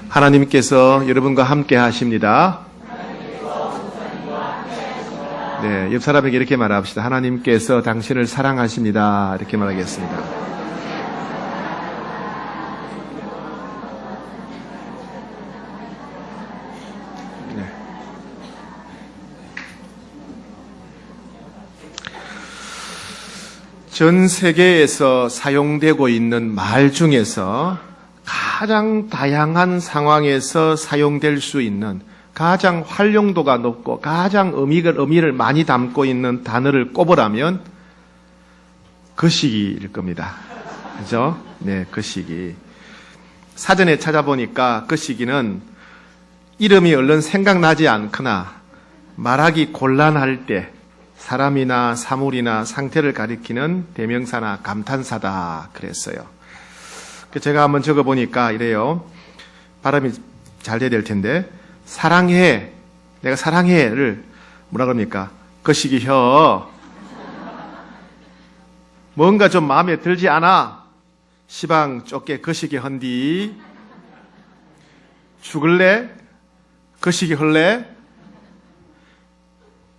하나님께서 여러분과 함께 하십니다. 네, 옆 사람에게 이렇게 말합시다. 하나님께서 당신을 사랑하십니다. 이렇게 말하겠습니다. 네. 전 세계에서 사용되고 있는 말 중에서 가장 다양한 상황에서 사용될 수 있는 가장 활용도가 높고 가장 의미를 많이 담고 있는 단어를 꼽으라면 거시기일 겁니다. 그죠? 네, 거시기. 사전에 찾아보니까 거시기는 이름이 얼른 생각나지 않거나 말하기 곤란할 때 사람이나 사물이나 상태를 가리키는 대명사나 감탄사다 그랬어요. 제가 한번 적어보니까 이래요. 발음이 잘 돼야 될 텐데 사랑해, 내가 사랑해를 뭐라 그럽니까? 거시기혀. 뭔가 좀 마음에 들지 않아. 시방 좁게 거시기 헌디. 죽을래? 거시기 헐래?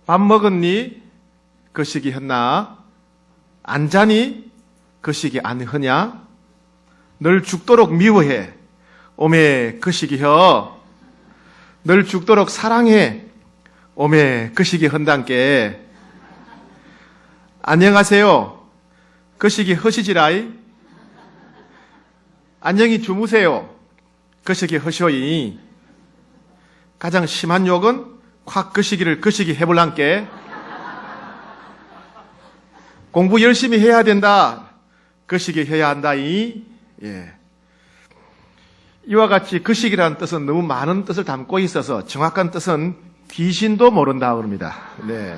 밥 먹었니? 거시기 했나? 안 자니? 거시기 안 하냐? 널 죽도록 미워해. 오메 거시기혀. 널 죽도록 사랑해. 오메 거시기 헌단께. 안녕하세요. 거시기 허시지라이. 안녕히 주무세요. 거시기 허시오이. 가장 심한 욕은 콱 거시기를 거시기 해볼란께. 공부 열심히 해야 된다. 거시기 해야 한다이. 예. 이와 같이 거시기라는 뜻은 너무 많은 뜻을 담고 있어서 정확한 뜻은 귀신도 모른다 그럽니다. 네.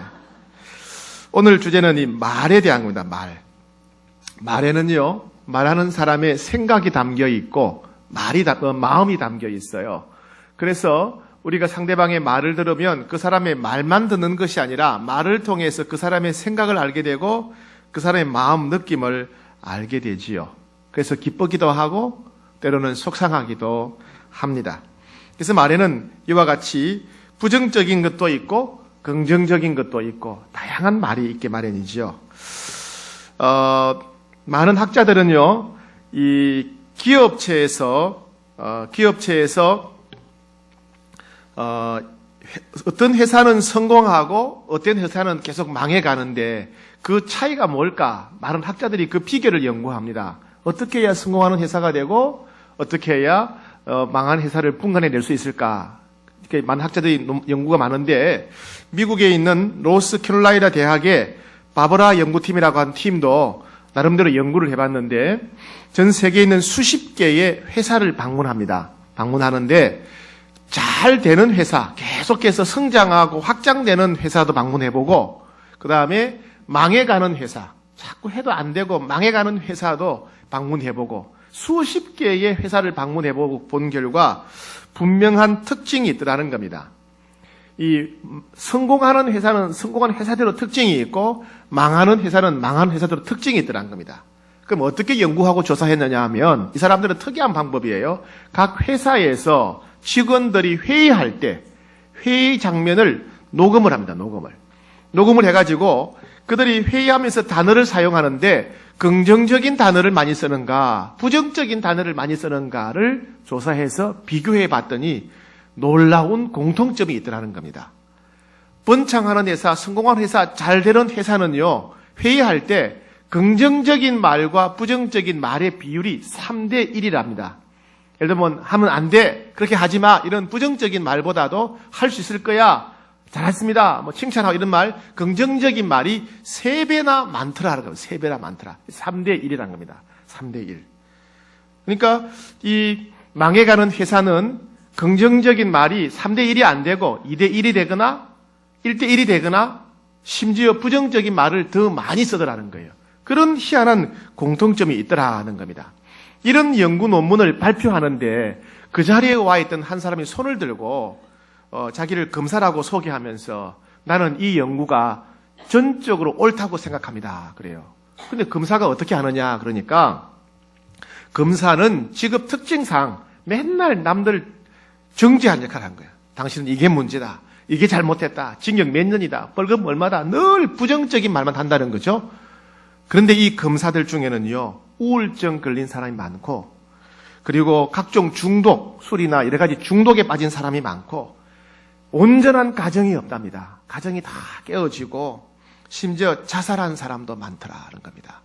오늘 주제는 이 말에 대한 겁니다. 말. 말에는요, 말하는 사람의 생각이 담겨 있고 마음이 담겨 있어요. 그래서 우리가 상대방의 말을 들으면 그 사람의 말만 듣는 것이 아니라 말을 통해서 그 사람의 생각을 알게 되고 그 사람의 마음 느낌을 알게 되지요. 그래서 기쁘기도 하고 때로는 속상하기도 합니다. 그래서 말에는 이와 같이 부정적인 것도 있고 긍정적인 것도 있고 다양한 말이 있게 마련이지요. 많은 학자들은요, 이 기업체에서 어떤 회사는 성공하고 어떤 회사는 계속 망해가는데 그 차이가 뭘까? 많은 학자들이 그 비결을 연구합니다. 어떻게 해야 성공하는 회사가 되고 어떻게 해야 망한 회사를 분간해낼 수 있을까? 이렇게 많은 학자들이 연구가 많은데 미국에 있는 노스캐롤라이나 대학의 바버라 연구팀이라고 한 팀도 나름대로 연구를 해봤는데 전 세계에 있는 수십 개의 회사를 방문합니다. 방문하는데 잘 되는 회사, 계속해서 성장하고 확장되는 회사도 방문해보고 그 다음에 망해가는 회사, 자꾸 해도 안 되고 망해가는 회사도 방문해보고 수십 개의 회사를 방문해보고 본 결과 분명한 특징이 있더라는 겁니다. 이 성공하는 회사는 성공한 회사대로 특징이 있고 망하는 회사는 망한 회사대로 특징이 있더라는 겁니다. 그럼 어떻게 연구하고 조사했느냐 하면 이 사람들은 특이한 방법이에요. 각 회사에서 직원들이 회의할 때 회의 장면을 녹음을 합니다. 녹음을 해가지고 그들이 회의하면서 단어를 사용하는데 긍정적인 단어를 많이 쓰는가 부정적인 단어를 많이 쓰는가를 조사해서 비교해 봤더니 놀라운 공통점이 있더라는 겁니다. 번창하는 회사, 성공한 회사, 잘 되는 회사는요, 회의할 때 긍정적인 말과 부정적인 말의 비율이 3대 1이랍니다. 예를 들면 하면 안 돼, 그렇게 하지 마, 이런 부정적인 말보다도 할 수 있을 거야, 잘했습니다, 뭐 칭찬하고 이런 말, 긍정적인 말이 3배나 많더라. 3배나 많더라. 3대 1이라는 겁니다. 3대 1. 그러니까 이 망해가는 회사는 긍정적인 말이 3대 1이 안 되고 2대 1이 되거나 1대 1이 되거나 심지어 부정적인 말을 더 많이 쓰더라는 거예요. 그런 희한한 공통점이 있더라는 겁니다. 이런 연구 논문을 발표하는데 그 자리에 와 있던 한 사람이 손을 들고 자기를 검사라고 소개하면서 나는 이 연구가 전적으로 옳다고 생각합니다. 그래요. 근데 검사가 어떻게 하느냐 그러니까 검사는 직업 특징상 맨날 남들 정죄한 역할을 한 거예요. 당신은 이게 문제다. 이게 잘못했다. 징역 몇 년이다. 벌금 얼마다. 늘 부정적인 말만 한다는 거죠. 그런데 이 검사들 중에는요, 우울증 걸린 사람이 많고, 그리고 각종 중독, 술이나 여러 가지 중독에 빠진 사람이 많고, 온전한 가정이 없답니다. 가정이 다 깨어지고, 심지어 자살한 사람도 많더라는 겁니다.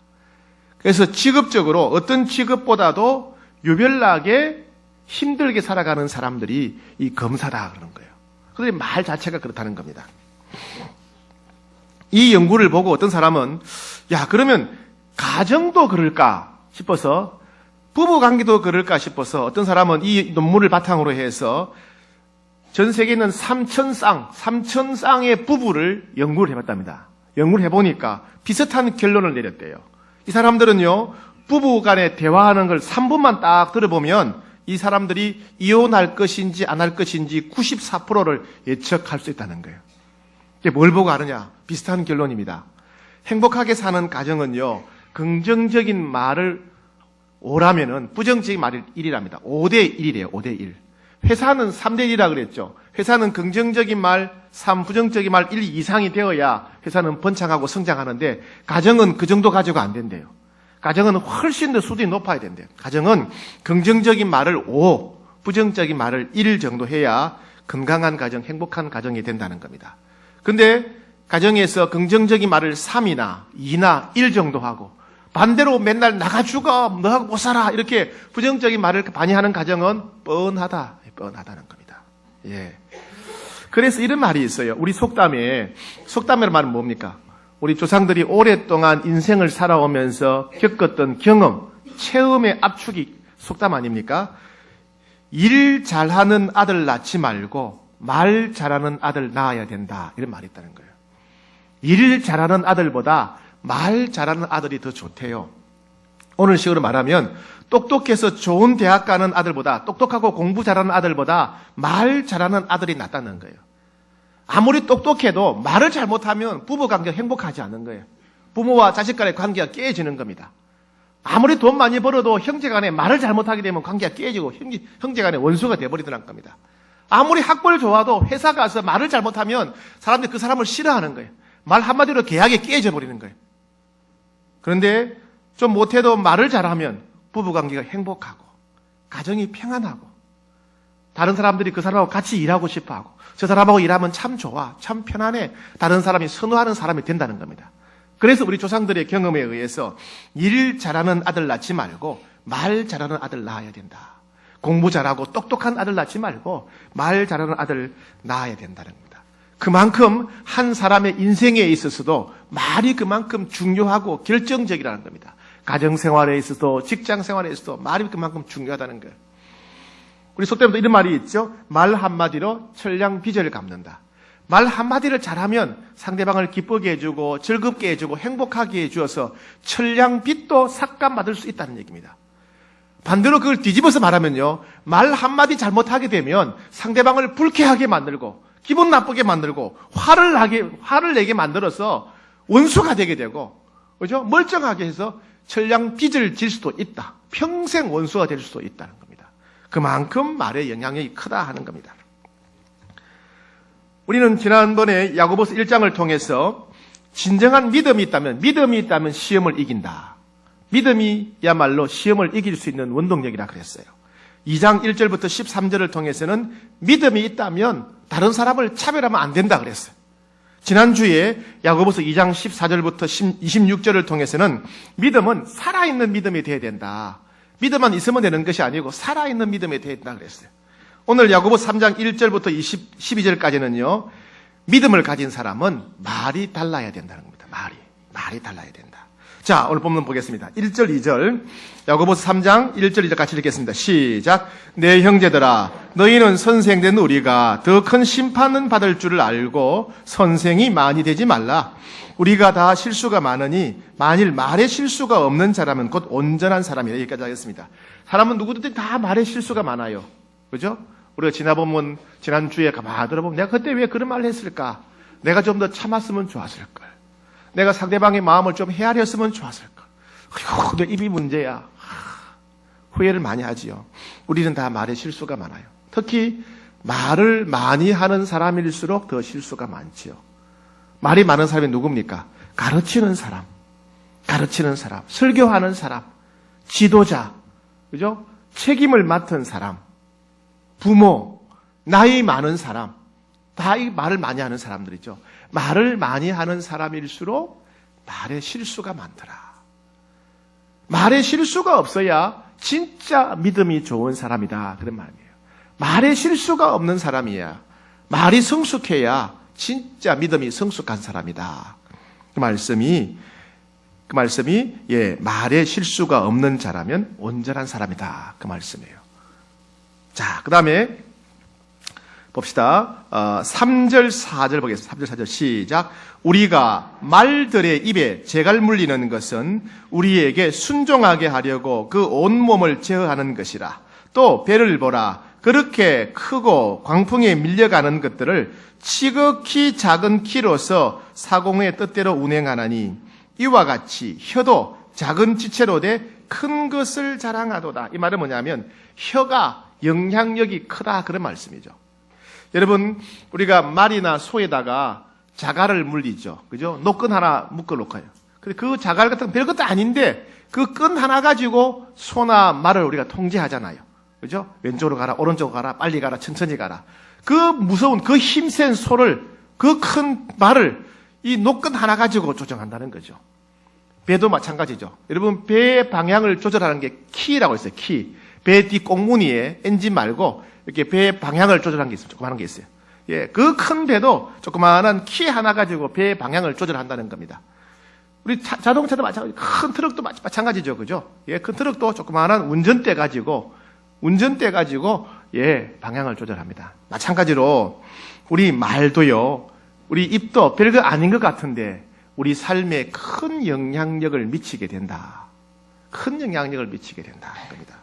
그래서 직업적으로 어떤 직업보다도 유별나게 힘들게 살아가는 사람들이 이 검사다 그러는 거예요. 그런데 말 자체가 그렇다는 겁니다. 이 연구를 보고 어떤 사람은 야 그러면 가정도 그럴까 싶어서 부부관계도 그럴까 싶어서 어떤 사람은 이 논문을 바탕으로 해서 전 세계에 있는 3,000쌍의 부부를 연구를 해봤답니다. 연구를 해보니까 비슷한 결론을 내렸대요. 이 사람들은요 부부 간에 대화하는 걸 3분만 딱 들어보면 이 사람들이 이혼할 것인지 안 할 것인지 94%를 예측할 수 있다는 거예요. 이게 뭘 보고 아느냐? 비슷한 결론입니다. 행복하게 사는 가정은요, 긍정적인 말을 5라면은 부정적인 말이 1이랍니다. 5대 1이래요, 5대 1. 회사는 3대 1이라 그랬죠. 회사는 긍정적인 말 3, 부정적인 말 1 이상이 되어야 회사는 번창하고 성장하는데, 가정은 그 정도 가지고 안 된대요. 가정은 훨씬 더 수준이 높아야 된대요. 가정은 긍정적인 말을 5, 부정적인 말을 1 정도 해야 건강한 가정, 행복한 가정이 된다는 겁니다. 근데 가정에서 긍정적인 말을 3이나 2나 1 정도 하고 반대로 맨날 나가 죽어, 너하고 못 살아 이렇게 부정적인 말을 많이 하는 가정은 뻔하다는 겁니다. 예. 그래서 이런 말이 있어요. 우리 속담이라는 말은 뭡니까? 우리 조상들이 오랫동안 인생을 살아오면서 겪었던 경험, 체험의 압축이 속담 아닙니까? 일 잘하는 아들 낳지 말고 말 잘하는 아들 낳아야 된다. 이런 말이 있다는 거예요. 일 잘하는 아들보다 말 잘하는 아들이 더 좋대요. 오늘 식으로 말하면 똑똑해서 좋은 대학 가는 아들보다, 똑똑하고 공부 잘하는 아들보다 말 잘하는 아들이 낫다는 거예요. 아무리 똑똑해도 말을 잘못하면 부부관계가 행복하지 않은 거예요. 부모와 자식 간의 관계가 깨지는 겁니다. 아무리 돈 많이 벌어도 형제간에 말을 잘못하게 되면 관계가 깨지고 형제간의 원수가 돼버리더란 겁니다. 아무리 학벌 좋아도 회사 가서 말을 잘못하면 사람들이 그 사람을 싫어하는 거예요. 말 한마디로 계약이 깨져버리는 거예요. 그런데 좀 못해도 말을 잘하면 부부관계가 행복하고 가정이 평안하고 다른 사람들이 그 사람하고 같이 일하고 싶어하고 저 사람하고 일하면 참 좋아, 참 편안해, 다른 사람이 선호하는 사람이 된다는 겁니다. 그래서 우리 조상들의 경험에 의해서 일 잘하는 아들 낳지 말고 말 잘하는 아들 낳아야 된다. 공부 잘하고 똑똑한 아들 낳지 말고 말 잘하는 아들 낳아야 된다는 겁니다. 그만큼 한 사람의 인생에 있어서도 말이 그만큼 중요하고 결정적이라는 겁니다. 가정생활에 있어서도 직장생활에 있어서도 말이 그만큼 중요하다는 거예요. 우리 속담에도 이런 말이 있죠. 말 한마디로 천량빚을 갚는다. 말 한마디를 잘하면 상대방을 기쁘게 해주고 즐겁게 해주고 행복하게 해주어서 천량빚도 삭감받을 수 있다는 얘기입니다. 반대로 그걸 뒤집어서 말하면요. 말 한마디 잘못하게 되면 상대방을 불쾌하게 만들고 기분 나쁘게 만들고 화를 내게 만들어서 원수가 되게 되고 그죠? 멀쩡하게 해서 천량빚을 질 수도 있다. 평생 원수가 될 수도 있다는 겁니다. 그만큼 말의 영향력이 크다 하는 겁니다. 우리는 지난번에 야고보서 1장을 통해서 진정한 믿음이 있다면 시험을 이긴다. 믿음이야말로 시험을 이길 수 있는 원동력이라 그랬어요. 2장 1절부터 13절을 통해서는 믿음이 있다면 다른 사람을 차별하면 안 된다 그랬어요. 지난주에 야고보서 2장 14절부터 26절을 통해서는 믿음은 살아있는 믿음이 되어야 된다. 믿음만 있으면 되는 것이 아니고 살아있는 믿음이 되어야 된다 그랬어요. 오늘 야고보서 3장 1절부터 12절까지는요. 믿음을 가진 사람은 말이 달라야 된다는 겁니다. 말이 달라야 된다. 자, 오늘 본문 보겠습니다. 1절, 2절. 야고보서 3장 1절, 2절 같이 읽겠습니다. 시작. 내 형제들아, 너희는 선생된 우리가 더 큰 심판은 받을 줄을 알고 선생이 많이 되지 말라. 우리가 다 실수가 많으니 만일 말에 실수가 없는 사람은 곧 온전한 사람이라. 여기까지 하겠습니다. 사람은 누구든지 다 말에 실수가 많아요. 그죠? 우리가 지난주에 가만히 들어보면 내가 그때 왜 그런 말을 했을까? 내가 좀 더 참았으면 좋았을걸. 내가 상대방의 마음을 좀 헤아렸으면 좋았을걸. 아이고, 내 입이 문제야. 후회를 많이 하지요. 우리는 다 말에 실수가 많아요. 특히 말을 많이 하는 사람일수록 더 실수가 많지요. 말이 많은 사람이 누굽니까? 가르치는 사람, 설교하는 사람, 지도자, 그죠? 책임을 맡은 사람, 부모, 나이 많은 사람, 다 이 말을 많이 하는 사람들이죠. 말을 많이 하는 사람일수록 말에 실수가 많더라. 말에 실수가 없어야 진짜 믿음이 좋은 사람이다. 그런 말이에요. 말에 실수가 없는 사람이야. 말이 성숙해야 진짜 믿음이 성숙한 사람이다. 그 말씀이 말에 실수가 없는 자라면 온전한 사람이다. 그 말씀이에요. 자, 그 다음에 봅시다. 3절, 4절 보겠습니다. 3절, 4절 시작. 우리가 말들의 입에 재갈 물리는 것은 우리에게 순종하게 하려고 그 온몸을 제어하는 것이라. 또 배를 보라. 그렇게 크고 광풍에 밀려가는 것들을 지극히 작은 키로서 사공의 뜻대로 운행하나니 이와 같이 혀도 작은 지체로 돼 큰 것을 자랑하도다. 이 말은 뭐냐면 혀가 영향력이 크다 그런 말씀이죠. 여러분, 우리가 말이나 소에다가 자갈을 물리죠. 그죠? 노끈 하나 묶어놓고요. 근데 그 자갈 같은 별것도 아닌데 그 끈 하나 가지고 소나 말을 우리가 통제하잖아요. 그죠? 왼쪽으로 가라, 오른쪽으로 가라, 빨리 가라, 천천히 가라. 그 무서운, 그 힘센 소를, 그 큰 말을 이 노끈 하나 가지고 조정한다는 거죠. 배도 마찬가지죠. 여러분, 배의 방향을 조절하는 게 키라고 있어요. 키. 배 뒤 꽁무니에 엔진 말고 이렇게 배의 방향을 조절하는 게 있어요. 조그마한 게 있어요. 예, 그 큰 배도 조그마한 키 하나 가지고 배의 방향을 조절한다는 겁니다. 우리 자동차도 마찬가지, 큰 트럭도 마찬가지죠. 그죠? 예, 큰 트럭도 조그마한 운전대 가지고, 예, 방향을 조절합니다. 마찬가지로, 우리 말도요, 우리 입도 별거 아닌 것 같은데, 우리 삶에 큰 영향력을 미치게 된다. 큰 영향력을 미치게 된다. 겁니다.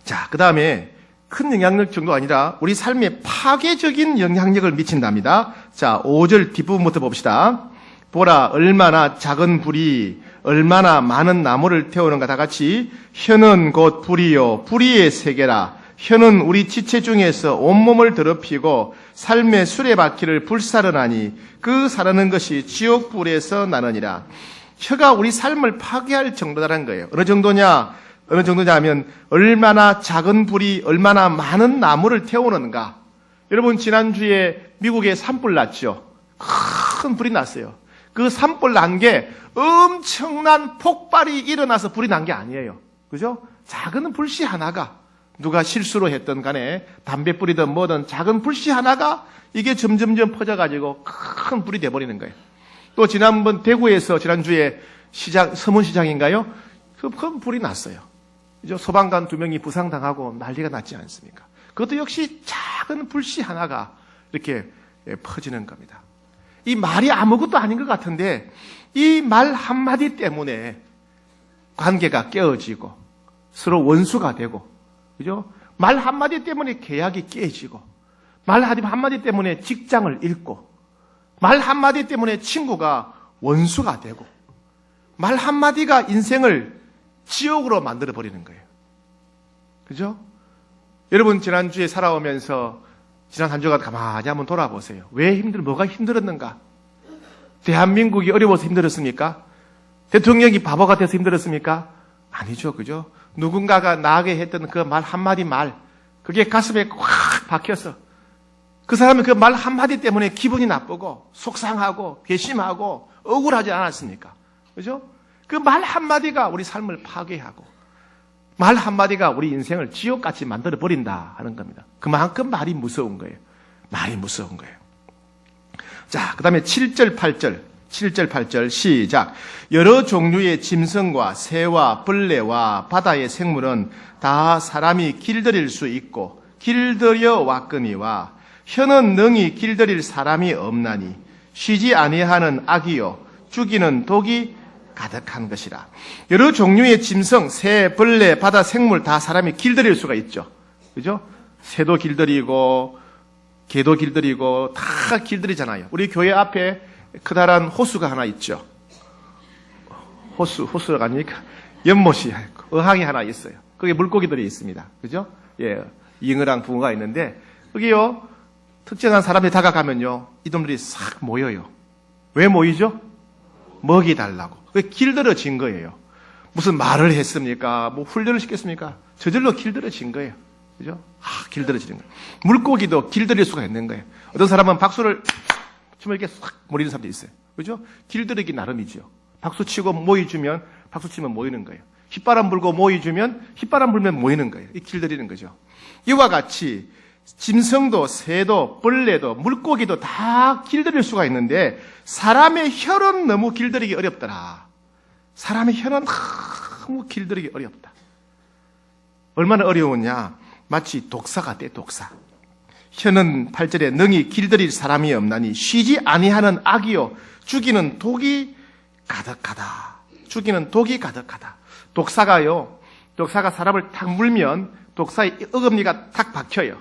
자, 그 다음에 큰 영향력 정도 아니라 우리 삶에 파괴적인 영향력을 미친답니다. 자, 5절 뒷부분부터 봅시다. 보라, 얼마나 작은 불이 얼마나 많은 나무를 태우는가. 다 같이 혀는 곧 불이요 불의의 세계라. 혀는 우리 지체 중에서 온몸을 더럽히고 삶의 수레바퀴를 불사르나니 그 사르는 것이 지옥불에서 나느니라. 혀가 우리 삶을 파괴할 정도라는 거예요. 어느 정도냐 하면 얼마나 작은 불이 얼마나 많은 나무를 태우는가. 여러분, 지난주에 미국에 산불 났죠. 큰 불이 났어요. 그 산불 난 게 엄청난 폭발이 일어나서 불이 난 게 아니에요. 그죠? 작은 불씨 하나가, 누가 실수로 했던 간에 담배 뿌리든 뭐든 작은 불씨 하나가 이게 점점점 퍼져가지고 큰 불이 돼버리는 거예요. 또 지난번 대구에서 지난주에 서문시장인가요? 큰 불이 났어요. 그죠? 소방관 2명이 부상당하고 난리가 났지 않습니까? 그것도 역시 작은 불씨 하나가 이렇게 퍼지는 겁니다. 이 말이 아무것도 아닌 것 같은데 이 말 한마디 때문에 관계가 깨어지고 서로 원수가 되고, 그죠? 말 한마디 때문에 계약이 깨지고, 말 한마디 때문에 직장을 잃고, 말 한마디 때문에 친구가 원수가 되고, 말 한마디가 인생을 지옥으로 만들어버리는 거예요. 그죠? 여러분, 지난주에 살아오면서 지난 한 주간 가만히 한번 돌아보세요. 왜 뭐가 힘들었는가? 대한민국이 어려워서 힘들었습니까? 대통령이 바보 같아서 힘들었습니까? 아니죠. 그죠? 누군가가 나에게 했던 그 말 한마디 그게 가슴에 확 박혀서 그 사람은 그 말 한마디 때문에 기분이 나쁘고 속상하고 괘씸하고 억울하지 않았습니까? 그죠? 그 말 한마디가 우리 삶을 파괴하고 말 한마디가 우리 인생을 지옥같이 만들어버린다 하는 겁니다. 그만큼 말이 무서운 거예요. 말이 무서운 거예요. 자, 그 다음에 7절, 8절 시작. 여러 종류의 짐승과 새와 벌레와 바다의 생물은 다 사람이 길들일 수 있고 길들여 왔거니와 혀는 능히 길들일 사람이 없나니 쉬지 아니하는 악이요 죽이는 독이 가득한 것이라. 여러 종류의 짐승, 새, 벌레, 바다 생물 다 사람이 길들일 수가 있죠. 그죠? 새도 길들이고 개도 길들이고 다 길들이잖아요. 우리 교회 앞에 커다란 호수가 하나 있죠. 호수가 아니니까 연못이 있고 어항이 하나 있어요. 거기에 물고기들이 있습니다. 그죠? 예, 잉어랑 붕어가 있는데 여기요 특정한 사람이 다가가면요 이놈들이 싹 모여요. 왜 모이죠? 먹이 달라고. 그게 길들여진 거예요. 무슨 말을 했습니까? 뭐 훈련을 시켰습니까? 저절로 길들여진 거예요. 그죠? 길들여지는 거예요. 물고기도 길들일 수가 있는 거예요. 어떤 사람은 박수를 치면 이렇게 싹 모이는 사람도 있어요. 그죠? 길들이기 나름이죠. 박수 치고 모이주면 박수 치면 모이는 거예요. 휘바람 불고 모이주면 휘바람 불면 모이는 거예요. 이 길들이는 거죠. 이와 같이 짐승도 새도 벌레도 물고기도 다 길들일 수가 있는데 사람의 혀는 너무 길들이기 어렵더라. 사람의 혀는 너무 길들이기 어렵다. 얼마나 어려우냐? 마치 독사 같아, 독사. 혀는 8절에 능히 길들일 사람이 없나니 쉬지 아니하는 악이요 죽이는 독이 가득하다. 죽이는 독이 가득하다. 독사가 사람을 탁 물면 독사의 어금니가 탁 박혀요.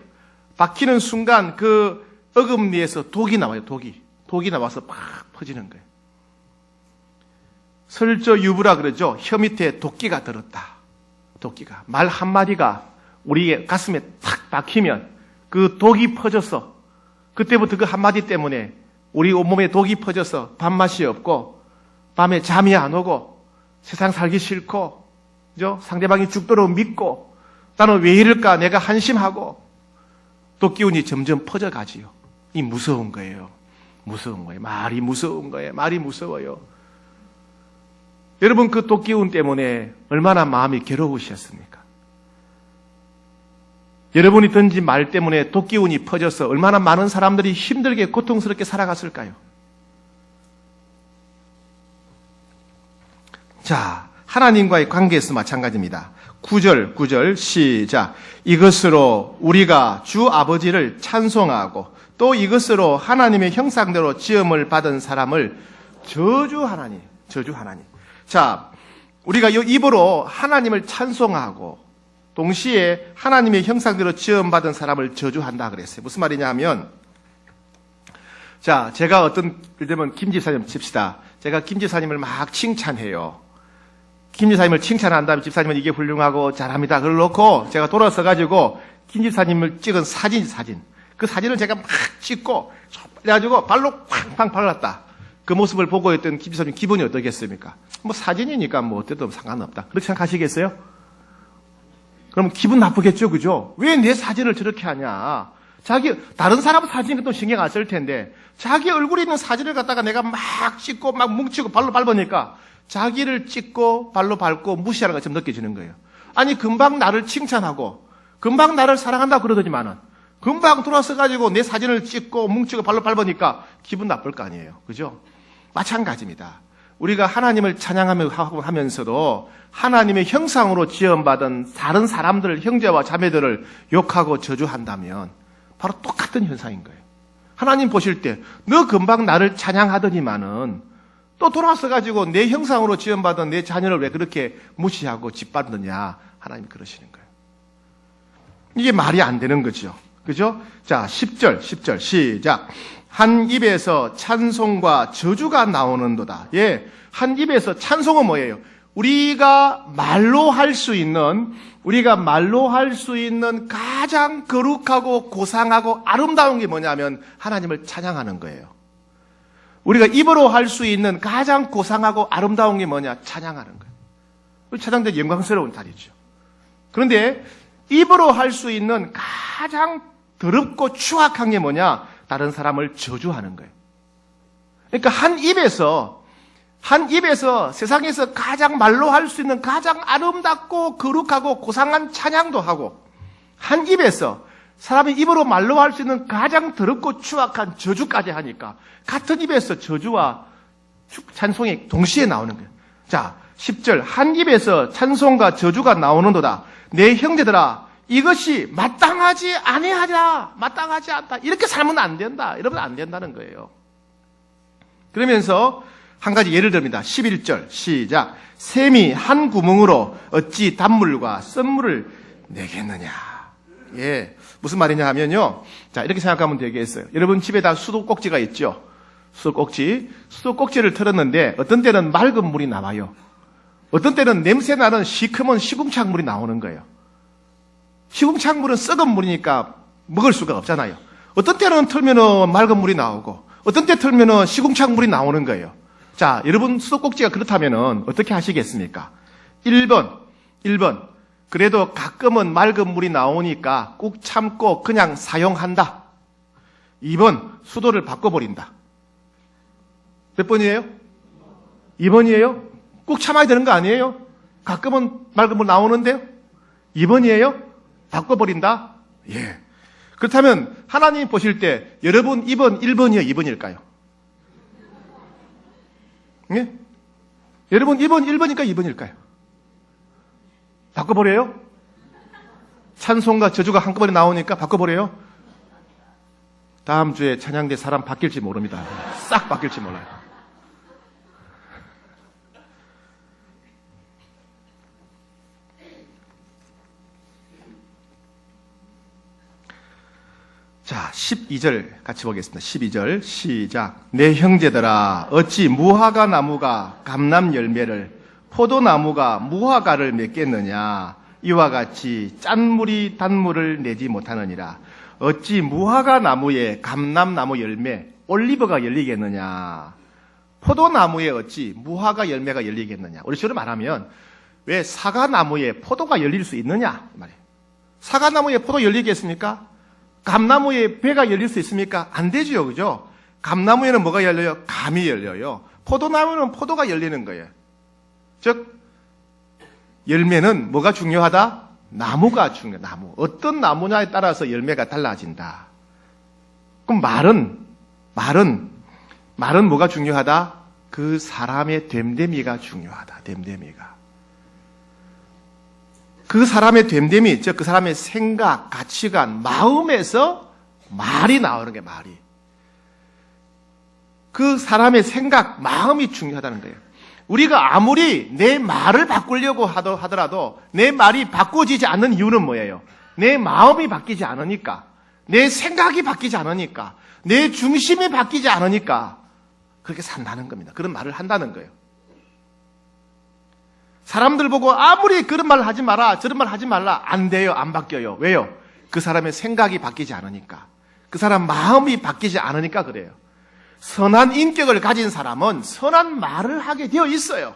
박히는 순간 그 어금니에서 독이 나와요. 독이 나와서 팍 퍼지는 거예요. 설저유부라 그러죠. 혀 밑에 도끼가 들었다. 도끼가. 말 한마디가 우리의 가슴에 탁 박히면 그 독이 퍼져서 그때부터 그 한마디 때문에 우리 온몸에 독이 퍼져서 밥맛이 없고 밤에 잠이 안 오고 세상 살기 싫고 그죠? 상대방이 죽도록 믿고 나는 왜 이럴까 내가 한심하고 독기운이 점점 퍼져가지요. 이 무서운 거예요. 무서운 거예요. 말이 무서운 거예요. 말이 무서워요. 여러분 그 독기운 때문에 얼마나 마음이 괴로우셨습니까? 여러분이 던진 말 때문에 독기운이 퍼져서 얼마나 많은 사람들이 힘들게 고통스럽게 살아갔을까요? 자, 하나님과의 관계에서 마찬가지입니다. 9절 시작. 이것으로 우리가 주 아버지를 찬송하고 또 이것으로 하나님의 형상대로 지음을 받은 사람을 저주하나니. 자, 우리가 이 입으로 하나님을 찬송하고 동시에 하나님의 형상대로 지음받은 사람을 저주한다 그랬어요. 무슨 말이냐 하면 자, 제가 어떤 예를 들면 김 집사님 칩시다. 제가 김 집사님을 막 칭찬해요. 김 집사님을 칭찬한 다음에 집사님은 이게 훌륭하고 잘합니다. 그걸 놓고 제가 돌아서 가지고 김 집사님을 찍은 사진. 그 사진을 제가 막 찍고 그래가지고 발로 팡팡 발랐다. 그 모습을 보고 있던 김 집사님 기분이 어떻겠습니까? 뭐 사진이니까 뭐 어때도 상관없다. 그렇게 생각하시겠어요? 그럼 기분 나쁘겠죠, 그죠? 왜 내 사진을 저렇게 하냐? 다른 사람 사진은 또 신경 안 쓸 텐데, 자기 얼굴에 있는 사진을 갖다가 내가 막 찍고, 막 뭉치고, 발로 밟으니까, 자기를 찍고, 발로 밟고, 무시하는 것처럼 느껴지는 거예요. 아니, 금방 나를 칭찬하고, 금방 나를 사랑한다고 그러더니만은, 금방 돌아서가지고 내 사진을 찍고, 뭉치고, 발로 밟으니까, 기분 나쁠 거 아니에요. 그죠? 마찬가지입니다. 우리가 하나님을 찬양하면서도 하나님의 형상으로 지음받은 다른 사람들, 형제와 자매들을 욕하고 저주한다면 바로 똑같은 현상인 거예요. 하나님 보실 때 너 금방 나를 찬양하더니만은 또 돌아와서 내 형상으로 지음받은 내 자녀를 왜 그렇게 무시하고 짓밟느냐. 하나님 그러시는 거예요. 이게 말이 안 되는 거죠. 그죠? 자, 10절 시작. 한 입에서 찬송과 저주가 나오는도다. 예, 한 입에서 찬송은 뭐예요? 우리가 말로 할 수 있는 가장 거룩하고 고상하고 아름다운 게 뭐냐면 하나님을 찬양하는 거예요. 우리가 입으로 할 수 있는 가장 고상하고 아름다운 게 뭐냐? 찬양하는 거예요. 찬양된 영광스러운 자리죠. 그런데 입으로 할 수 있는 가장 더럽고 추악한 게 뭐냐? 다른 사람을 저주하는 거예요. 그러니까 한 입에서 세상에서 가장 말로 할 수 있는 가장 아름답고 거룩하고 고상한 찬양도 하고, 한 입에서 사람이 입으로 말로 할 수 있는 가장 더럽고 추악한 저주까지 하니까 같은 입에서 저주와 찬송이 동시에 나오는 거예요. 자, 10절. 한 입에서 찬송과 저주가 나오는도다. 내 형제들아, 이것이 마땅하지 않다. 이렇게 살면 안 된다. 이러면 안 된다는 거예요. 그러면서 한 가지 예를 듭니다. 11절 시작. 샘이 한 구멍으로 어찌 단물과 썬물을 내겠느냐. 예, 무슨 말이냐 하면요. 자, 이렇게 생각하면 되겠어요. 여러분 집에다 수도꼭지가 있죠. 수도꼭지를 틀었는데 어떤 때는 맑은 물이 나와요. 어떤 때는 냄새나는 시커먼 시궁창물이 나오는 거예요. 시궁창물은 썩은 물이니까 먹을 수가 없잖아요. 어떤 때는 틀면은 맑은 물이 나오고, 어떤 때 틀면은 시궁창물이 나오는 거예요. 자, 여러분 수도꼭지가 그렇다면은 어떻게 하시겠습니까? 1번. 그래도 가끔은 맑은 물이 나오니까 꾹 참고 그냥 사용한다. 2번. 수도를 바꿔버린다. 몇 번이에요? 2번이에요? 꾹 참아야 되는 거 아니에요? 가끔은 맑은 물 나오는데요? 2번이에요? 바꿔버린다? 예. 그렇다면 하나님 보실 때 여러분 2번, 1번이요? 2번일까요? 예? 여러분 2번, 1번일까? 2번일까요? 바꿔버려요? 찬송과 저주가 한꺼번에 나오니까 바꿔버려요? 다음 주에 찬양대 사람 바뀔지 모릅니다. 싹 바뀔지 몰라요. 자, 12절 같이 보겠습니다. 12절 시작. 내 형제들아 어찌 무화과 나무가 감람 열매를 포도나무가 무화과를 맺겠느냐. 이와 같이 짠물이 단물을 내지 못하느니라. 어찌 무화과 나무에 감람나무 열매 올리브가 열리겠느냐. 포도나무에 어찌 무화과 열매가 열리겠느냐. 우리 식으로 말하면 왜 사과나무에 포도가 열릴 수 있느냐 말이에요. 사과나무에 포도 열리겠습니까? 감나무에 배가 열릴 수 있습니까? 안 되지요, 그죠? 감나무에는 뭐가 열려요? 감이 열려요. 포도나무는 포도가 열리는 거예요. 즉 열매는 뭐가 중요하다? 나무가 중요해. 나무. 어떤 나무냐에 따라서 열매가 달라진다. 그럼 말은 뭐가 중요하다? 그 사람의 됨됨이가 중요하다. 됨됨이가. 그 사람의 됨됨이, 즉 그 사람의 생각, 가치관, 마음에서 말이 나오는 게 말이. 그 사람의 생각, 마음이 중요하다는 거예요. 우리가 아무리 내 말을 바꾸려고 하더라도 내 말이 바꿔지지 않는 이유는 뭐예요? 내 마음이 바뀌지 않으니까, 내 생각이 바뀌지 않으니까, 내 중심이 바뀌지 않으니까 그렇게 산다는 겁니다. 그런 말을 한다는 거예요. 사람들 보고 아무리 그런 말 하지 마라, 저런 말 하지 말라, 안 돼요. 안 바뀌어요. 왜요? 그 사람의 생각이 바뀌지 않으니까, 그 사람 마음이 바뀌지 않으니까 그래요. 선한 인격을 가진 사람은 선한 말을 하게 되어 있어요.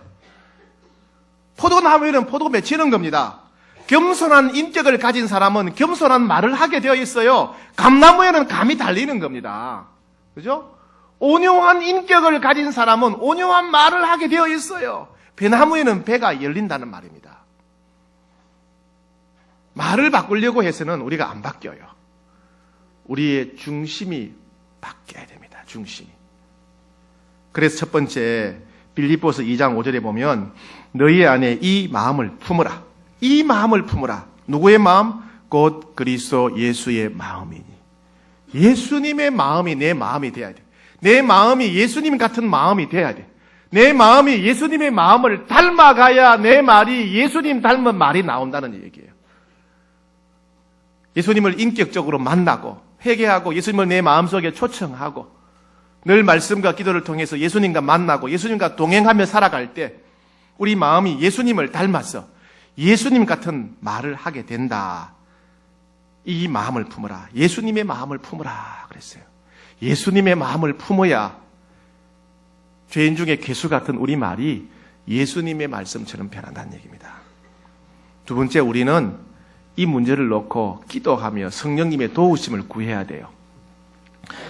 포도나무에는 포도 맺히는 겁니다. 겸손한 인격을 가진 사람은 겸손한 말을 하게 되어 있어요. 감나무에는 감이 달리는 겁니다. 그죠? 온유한 인격을 가진 사람은 온유한 말을 하게 되어 있어요. 배나무에는 배가 열린다는 말입니다. 말을 바꾸려고 해서는 우리가 안 바뀌어요. 우리의 중심이 바뀌어야 됩니다. 중심이. 그래서 첫 번째 빌립보서 2장 5절에 보면 너희 안에 이 마음을 품으라. 이 마음을 품으라. 누구의 마음? 곧 그리스도 예수의 마음이니. 예수님의 마음이 내 마음이 돼야 돼. 내 마음이 예수님 같은 마음이 돼야 돼. 내 마음이 예수님의 마음을 닮아가야 내 말이 예수님 닮은 말이 나온다는 얘기예요. 예수님을 인격적으로 만나고 회개하고 예수님을 내 마음속에 초청하고 늘 말씀과 기도를 통해서 예수님과 만나고 예수님과 동행하며 살아갈 때 우리 마음이 예수님을 닮아서 예수님 같은 말을 하게 된다. 이 마음을 품으라. 예수님의 마음을 품으라 그랬어요. 예수님의 마음을 품어야 죄인 중에 괴수 같은 우리 말이 예수님의 말씀처럼 변한다는 얘기입니다. 두 번째, 우리는 이 문제를 놓고 기도하며 성령님의 도우심을 구해야 돼요.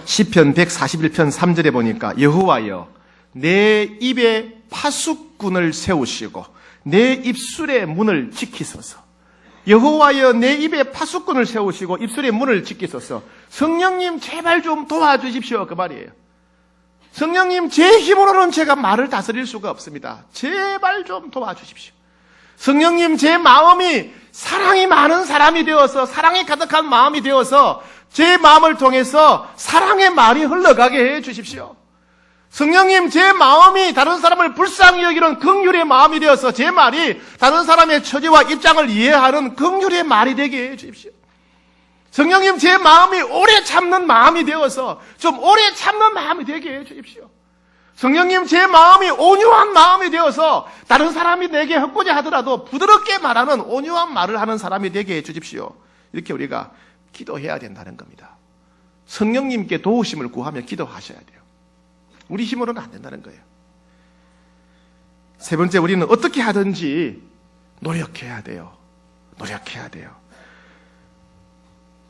시편 141편 3절에 보니까 여호와여 내 입에 파수꾼을 세우시고 내 입술의 문을 지키소서. 여호와여 내 입에 파수꾼을 세우시고 입술의 문을 지키소서. 성령님 제발 좀 도와주십시오 그 말이에요. 성령님 제 힘으로는 제가 말을 다스릴 수가 없습니다. 제발 좀 도와주십시오. 성령님 제 마음이 사랑이 많은 사람이 되어서 사랑이 가득한 마음이 되어서 제 마음을 통해서 사랑의 말이 흘러가게 해 주십시오. 성령님 제 마음이 다른 사람을 불쌍히 여기는 긍휼의 마음이 되어서 제 말이 다른 사람의 처지와 입장을 이해하는 긍휼의 말이 되게 해 주십시오. 성령님 제 마음이 오래 참는 마음이 되어서 좀 오래 참는 마음이 되게 해 주십시오. 성령님 제 마음이 온유한 마음이 되어서 다른 사람이 내게 헛고자 하더라도 부드럽게 말하는 온유한 말을 하는 사람이 되게 해주십시오. 이렇게 우리가 기도해야 된다는 겁니다. 성령님께 도우심을 구하며 기도하셔야 돼요. 우리 힘으로는 안 된다는 거예요. 세 번째, 우리는 어떻게 하든지 노력해야 돼요. 노력해야 돼요.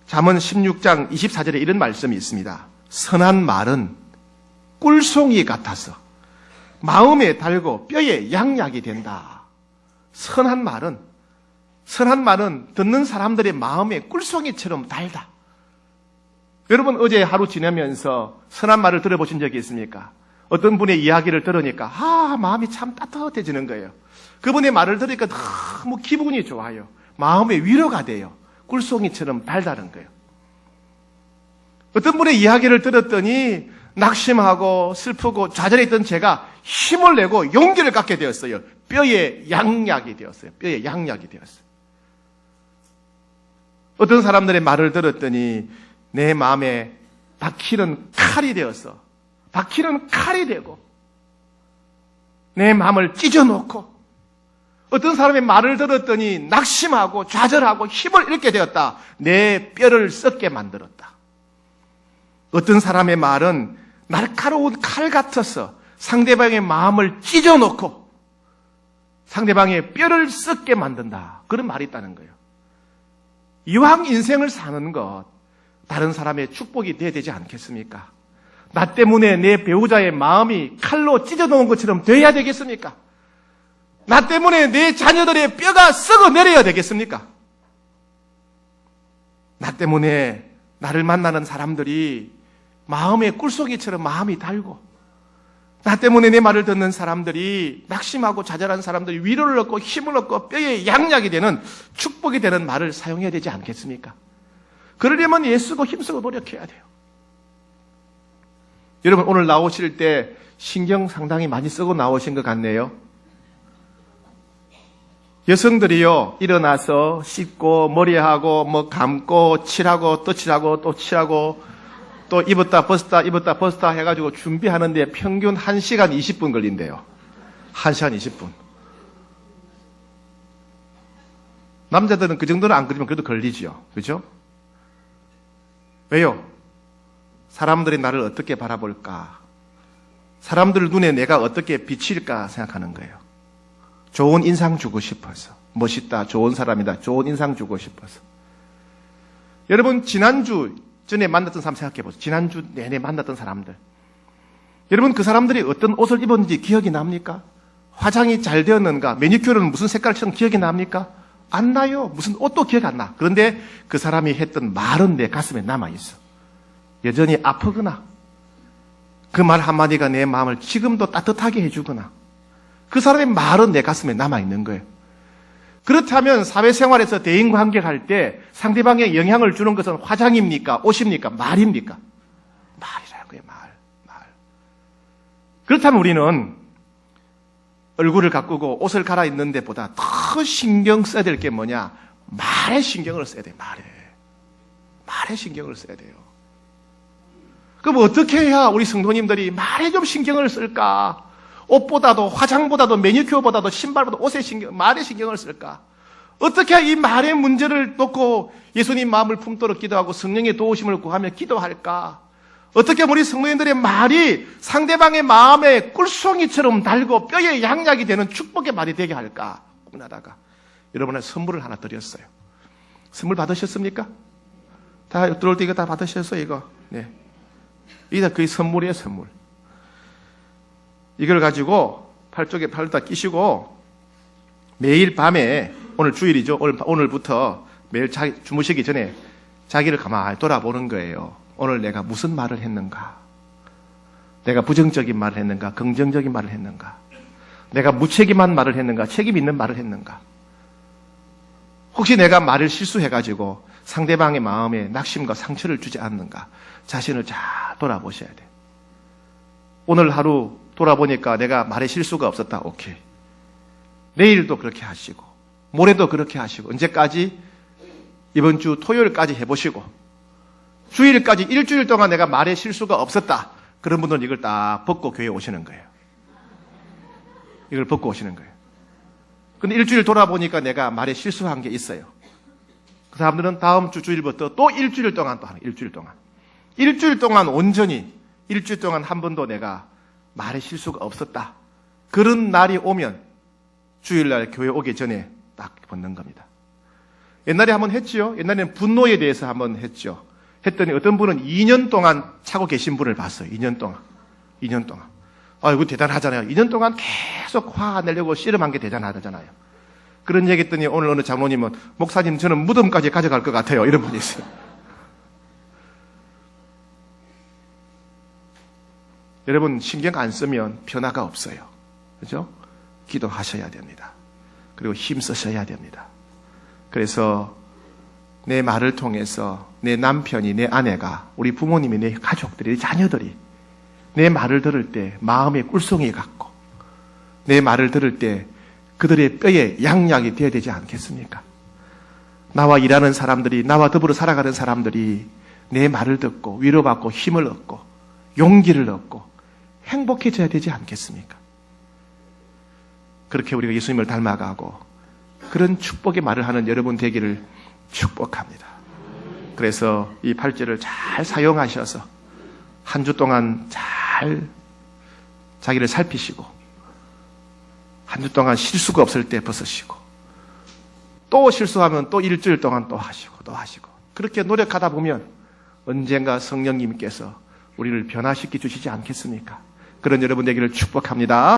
잠언 16장 24절에 이런 말씀이 있습니다. 선한 말은 꿀송이 같아서 마음에 달고 뼈에 양약이 된다. 선한 말은 듣는 사람들의 마음에 꿀송이처럼 달다. 여러분, 어제 하루 지내면서 선한 말을 들어보신 적이 있습니까? 어떤 분의 이야기를 들으니까 마음이 참 따뜻해지는 거예요. 그분의 말을 들으니까 너무 기분이 좋아요. 마음의 위로가 돼요. 꿀송이처럼 달다는 거예요. 어떤 분의 이야기를 들었더니 낙심하고 슬프고 좌절했던 제가 힘을 내고 용기를 갖게 되었어요. 뼈에 양약이 되었어요. 뼈에 양약이 되었어요. 어떤 사람들의 말을 들었더니 내 마음에 박히는 칼이 되어서 박히는 칼이 되고 내 마음을 찢어놓고, 어떤 사람의 말을 들었더니 낙심하고 좌절하고 힘을 잃게 되었다. 내 뼈를 썩게 만들었다. 어떤 사람의 말은 날카로운 칼 같아서 상대방의 마음을 찢어놓고 상대방의 뼈를 썩게 만든다. 그런 말이 있다는 거예요. 이왕 인생을 사는 것, 다른 사람의 축복이 돼야 되지 않겠습니까? 나 때문에 내 배우자의 마음이 칼로 찢어놓은 것처럼 돼야 되겠습니까? 나 때문에 내 자녀들의 뼈가 썩어내려야 되겠습니까? 나 때문에 나를 만나는 사람들이 마음의 꿀송이처럼 마음이 달고, 나 때문에 내 말을 듣는 사람들이 낙심하고 좌절한 사람들이 위로를 얻고 힘을 얻고 뼈에 양약이 되는, 축복이 되는 말을 사용해야 되지 않겠습니까? 그러려면 애쓰고 힘쓰고 노력해야 돼요. 여러분, 오늘 나오실 때 신경 상당히 많이 쓰고 나오신 것 같네요. 여성들이요, 일어나서 씻고 머리하고 감고 칠하고 또 칠하고 또 칠하고 또 입었다 벗었다 해가지고 준비하는데 평균 1시간 20분 걸린대요. 1시간 20분. 남자들은 그 정도는 안 걸리면 그래도 걸리죠. 그죠? 왜요? 사람들이 나를 어떻게 바라볼까? 사람들 눈에 내가 어떻게 비칠까 생각하는 거예요. 좋은 인상 주고 싶어서. 멋있다, 좋은 사람이다, 좋은 인상 주고 싶어서. 여러분, 지난주 전에 만났던 사람 생각해 보세요. 지난주 내내 만났던 사람들. 여러분, 그 사람들이 어떤 옷을 입었는지 기억이 납니까? 화장이 잘 되었는가? 매니큐어는 무슨 색깔처럼 기억이 납니까? 안 나요. 무슨 옷도 기억 안 나. 그런데 그 사람이 했던 말은 내 가슴에 남아있어. 여전히 아프거나 그 말 한마디가 내 마음을 지금도 따뜻하게 해주거나 그 사람의 말은 내 가슴에 남아있는 거예요. 그렇다면 사회생활에서 대인관계할 때 상대방에 영향을 주는 것은 화장입니까? 옷입니까? 말입니까? 말이라고요. 말. 그렇다면 우리는 얼굴을 가꾸고 옷을 갈아입는 데보다 더 신경 써야 될 게 뭐냐? 말에 신경을 써야 돼요. 말에 신경을 써야 돼요. 그럼 어떻게 해야 우리 성도님들이 말에 좀 신경을 쓸까? 옷보다도 화장보다도 매니큐어보다도 신발보다 말에 신경을 쓸까? 어떻게 이 말의 문제를 놓고 예수님 마음을 품도록 기도하고 성령의 도우심을 구하며 기도할까? 어떻게 우리 성도님들의 말이 상대방의 마음에 꿀송이처럼 달고 뼈에 양약이 되는 축복의 말이 되게 할까? 고민하다가 여러분의 선물을 하나 드렸어요. 선물 받으셨습니까? 다 들어올 때 이거 다 받으셨어요, 이거? 네. 이게 그 선물이에요, 선물. 이걸 가지고 팔다 끼시고 매일 밤에, 오늘 주일이죠. 오늘부터 매일 주무시기 전에 자기를 가만히 돌아보는 거예요. 오늘 내가 무슨 말을 했는가? 내가 부정적인 말을 했는가? 긍정적인 말을 했는가? 내가 무책임한 말을 했는가? 책임 있는 말을 했는가? 혹시 내가 말을 실수해가지고 상대방의 마음에 낙심과 상처를 주지 않는가? 자신을 잘 돌아보셔야 돼. 오늘 하루 돌아보니까 내가 말에 실수가 없었다. 오케이. 내일도 그렇게 하시고 모레도 그렇게 하시고 언제까지? 이번 주 토요일까지 해보시고 주일까지 일주일 동안 내가 말에 실수가 없었다. 그런 분들은 이걸 딱 벗고 교회에 오시는 거예요. 이걸 벗고 오시는 거예요. 근데 일주일 돌아보니까 내가 말에 실수한 게 있어요. 그 사람들은 다음 주 주일부터 또 일주일 동안 또 하는 거예요. 일주일 동안. 일주일 동안 온전히 일주일 동안 한 번도 내가 말에 실수가 없었다. 그런 날이 오면 주일날 교회 오기 전에 딱 벗는 겁니다. 옛날에 한번 했지요. 옛날에는 분노에 대해서 한번 했죠. 했더니 어떤 분은 2년 동안 차고 계신 분을 봤어요. 2년 동안. 2년 동안. 아, 이거 대단하잖아요. 2년 동안 계속 화 내려고 씨름한 게 대단하잖아요. 그런 얘기 했더니 오늘 어느 장로님은 목사님 저는 무덤까지 가져갈 것 같아요. 이런 분이 있어요. 여러분 신경 안 쓰면 변화가 없어요. 그죠? 기도하셔야 됩니다. 그리고 힘쓰셔야 됩니다. 그래서 내 말을 통해서 내 남편이, 내 아내가, 우리 부모님이, 내 가족들이, 내 자녀들이 내 말을 들을 때 마음에 꿀송이 갖고 내 말을 들을 때 그들의 뼈에 양약이 되어야 되지 않겠습니까? 나와 일하는 사람들이, 나와 더불어 살아가는 사람들이 내 말을 듣고 위로받고 힘을 얻고 용기를 얻고 행복해져야 되지 않겠습니까? 그렇게 우리가 예수님을 닮아가고 그런 축복의 말을 하는 여러분 되기를 축복합니다. 그래서 이 8절을 잘 사용하셔서 한 주 동안 잘 자기를 살피시고 한 주 동안 실수가 없을 때 벗으시고 또 실수하면 또 일주일 동안 또 하시고 또 하시고 그렇게 노력하다 보면 언젠가 성령님께서 우리를 변화시켜 주시지 않겠습니까? 그런 여러분 되기를 축복합니다.